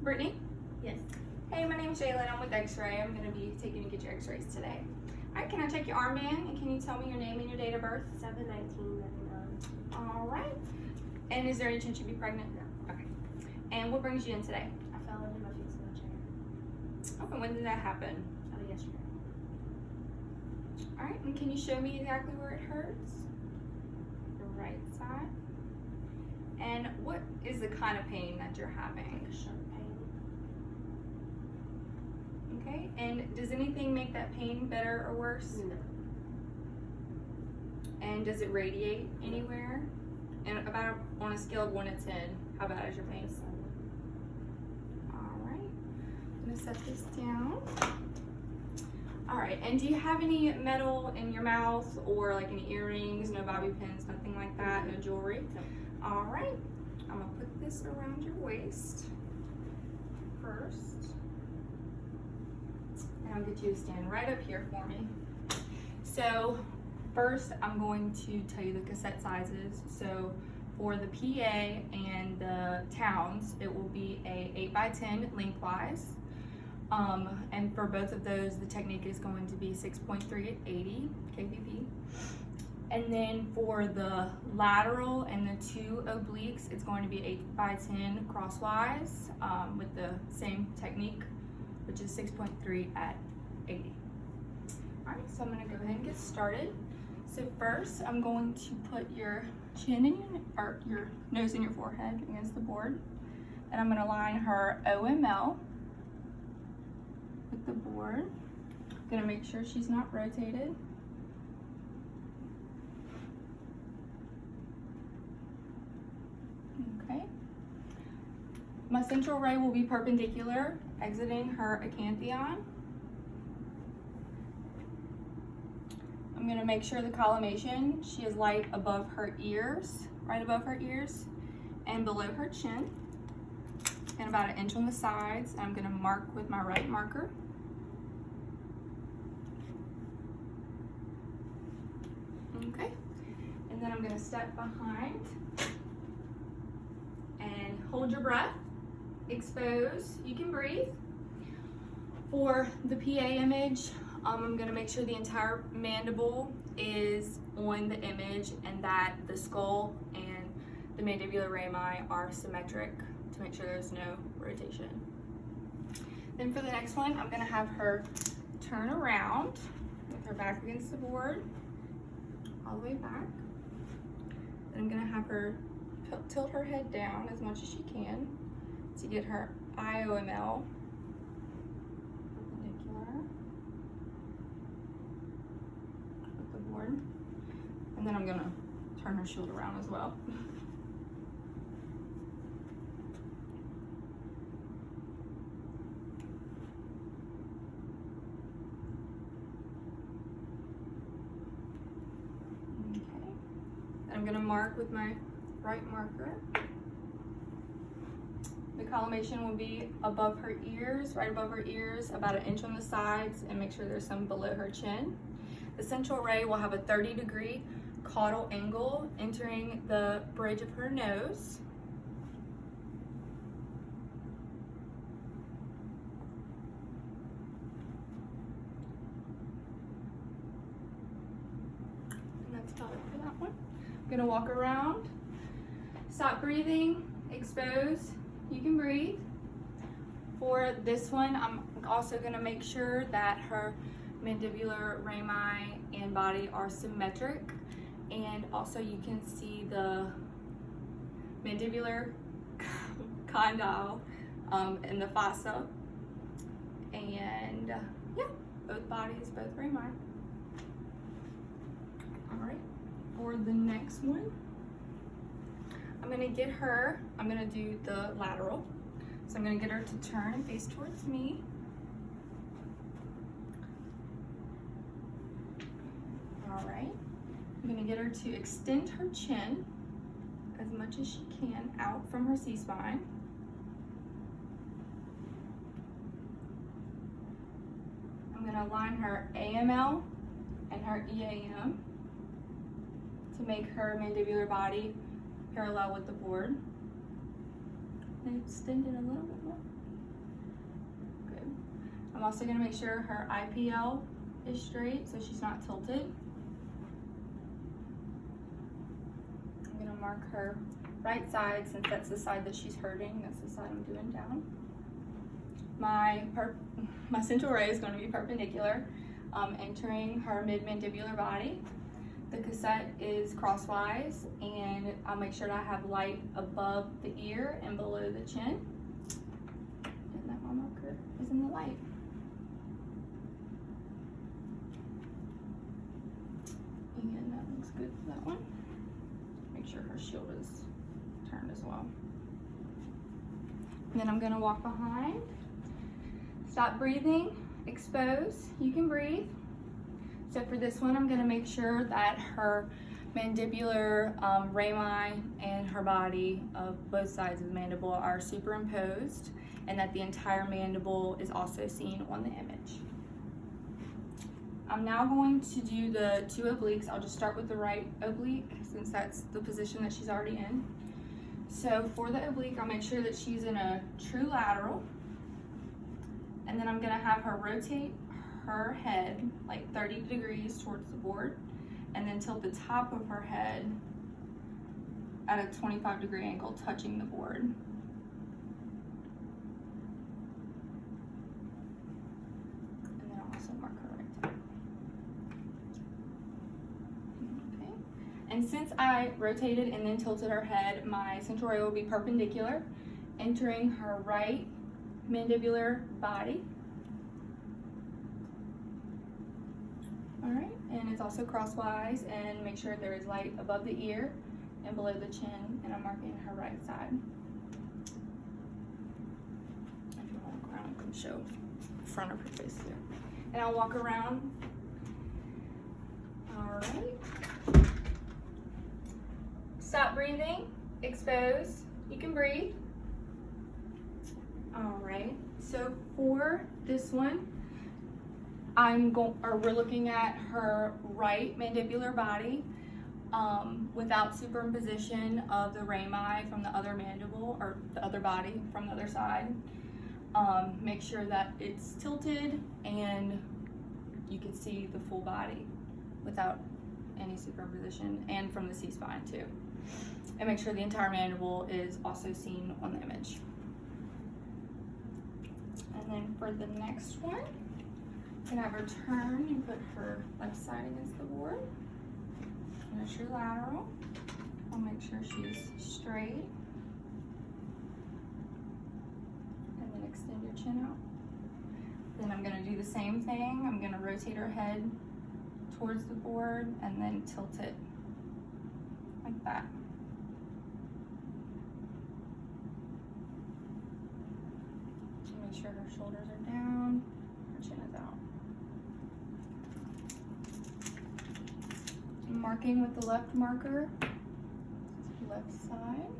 Brittany? Yes. Hey, my name's Jalen. I'm with X-Ray. I'm going to be taking you to get your X-rays today. All right, can I check your armband and can you tell me your name and your date of birth? 7/19/99. All right. And is there any chance you'd be pregnant? No. Okay. And what brings you in today? I fell into my feet in a chair. Okay, when did that happen? Yesterday. All right, and can you show me exactly where it hurts? The right side. And what is the kind of pain that you're having? Like a sharp pain. Okay, and does anything make that pain better or worse? No. And does it radiate anywhere? And about on a scale of 1 to 10, how bad is your pain? All right, I'm gonna set this down. All right, and do you have any metal in your mouth or like any earrings, no bobby pins, nothing like that, no jewelry? No. All right, I'm gonna put this around your waist first. And I'll get you to stand right up here for me. So first, I'm going to tell you the cassette sizes. So for the PA and the towns, it will be a 8x10 lengthwise. And for both of those, the technique is going to be 6.3 at 80 kVp. And then for the lateral and the 2 obliques, it's going to be 8x10 crosswise with the same technique, which is 6.3 at 80. All right, so I'm gonna go ahead and get started. So first, I'm going to put your chin in your nose and your forehead against the board. And I'm gonna line her OML with the board. I'm gonna make sure she's not rotated. Okay. My central ray will be perpendicular, exiting her acanthion. I'm gonna make sure the collimation, she is light above her ears, right above her ears, and below her chin, and about 1 inch on the sides. I'm gonna mark with my right marker. Okay, and then I'm gonna step behind and hold your breath, expose, you can breathe. For the PA image, I'm gonna make sure the entire mandible is on the image and that the skull and the mandibular rami are symmetric to make sure there's no rotation. Then for the next one, I'm gonna have her turn around with her back against the board, all the way back. Then I'm gonna have her tilt her head down as much as she can to get her IOML perpendicular with the board. And then I'm gonna turn her shield around as well. I'm gonna mark with my right marker. The collimation will be above her ears, right above her ears, about 1 inch on the sides, and make sure there's some below her chin. The central ray will have a 30-degree caudal angle entering the bridge of her nose. And that's about it for that one. I'm gonna walk around, stop breathing, expose, you can breathe. For this one, I'm also gonna make sure that her mandibular rami and body are symmetric, and also you can see the mandibular condyle and the fossa, and yeah, both bodies, both rami. All right. For the next one, I'm gonna do the lateral. So I'm gonna get her to turn and face towards me. All right, I'm gonna get her to extend her chin as much as she can out from her C-spine. I'm gonna align her AML and her EAM to make her mandibular body parallel with the board. And extend it a little bit more. I'm also gonna make sure her IPL is straight so she's not tilted. I'm gonna mark her right side since that's the side that she's hurting. That's the side I'm doing down. My central ray is gonna be perpendicular, entering her mid-mandibular body. The cassette is crosswise, and I'll make sure that I have light above the ear and below the chin. And that my marker is in the light. And that looks good for that one. Make sure her shield is turned as well. And then I'm gonna walk behind. Stop breathing, expose, you can breathe. So for this one, I'm gonna make sure that her mandibular rami and her body of both sides of the mandible are superimposed, and that the entire mandible is also seen on the image. I'm now going to do the 2 obliques. I'll just start with the right oblique since that's the position that she's already in. So for the oblique, I'll make sure that she's in a true lateral, and then I'm gonna have her rotate her head like 30 degrees towards the board, and then tilt the top of her head at a 25-degree angle touching the board. And then I'll also mark her right side. Okay. And since I rotated and then tilted her head, my central ray will be perpendicular, entering her right mandibular body. Alright, and it's also crosswise, and make sure there is light above the ear and below the chin, and I'm marking her right side. If you want to walk around, I can show the front of her face there. And I'll walk around. Alright. Stop breathing, expose, you can breathe. Alright, so for this one, we're looking at her right mandibular body without superimposition of the rami from the other mandible, or the other body from the other side. Make sure that it's tilted and you can see the full body without any superimposition, and from the C-spine too. And make sure the entire mandible is also seen on the image. And then for the next one, I'm gonna have her turn and put her left side against the board. And a true lateral. I'll make sure she's straight. And then extend your chin out. Then I'm gonna do the same thing. I'm gonna rotate her head towards the board and then tilt it like that. Make sure her shoulders are down, her chin is out. I'm marking with the left marker, left side.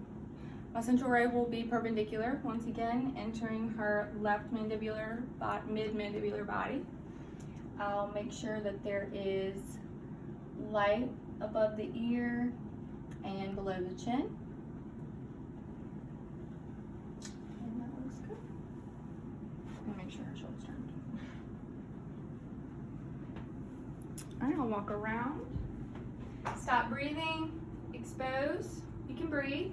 My central ray will be perpendicular, once again, entering her left mandibular, mid-mandibular body. I'll make sure that there is light above the ear and below the chin. And that looks good. And make sure her shoulders turned. All right, I'll walk around. Stop breathing, expose, you can breathe.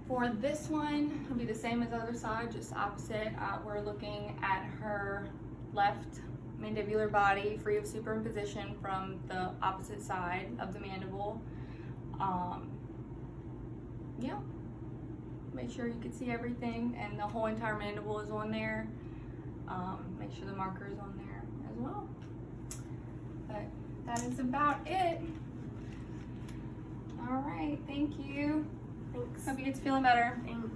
For this one, it'll be the same as the other side, just opposite. We're looking at her left mandibular body, free of superimposition from the opposite side of the mandible. Yeah, make sure you can see everything, and the whole entire mandible is on there. Make sure the marker is on there as well. But that is about it. All right, thank you. Thanks. Hope you get to feeling better. Thanks.